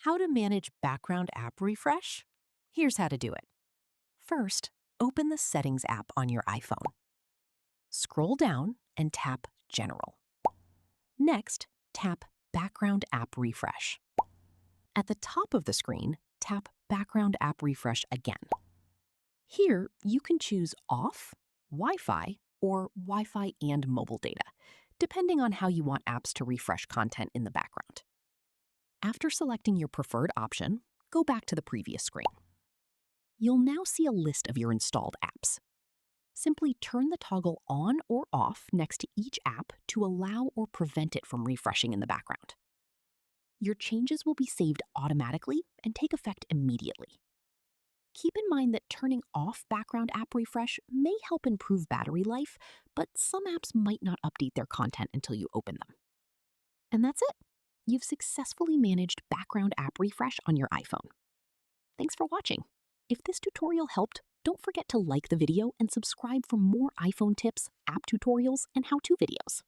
How to manage background app refresh? Here's how to do it. First, open the Settings app on your iPhone. Scroll down and tap General. Next, tap Background App Refresh. At the top of the screen, tap Background App Refresh again. Here, you can choose Off, Wi-Fi, or Wi-Fi and mobile data, depending on how you want apps to refresh content in the background. After selecting your preferred option, go back to the previous screen. You'll now see a list of your installed apps. Simply turn the toggle on or off next to each app to allow or prevent it from refreshing in the background. Your changes will be saved automatically and take effect immediately. Keep in mind that turning off background app refresh may help improve battery life, but some apps might not update their content until you open them. And that's it. You've successfully managed background app refresh on your iPhone. Thanks for watching. If this tutorial helped, don't forget to like the video and subscribe for more iPhone tips, app tutorials, and how-to videos.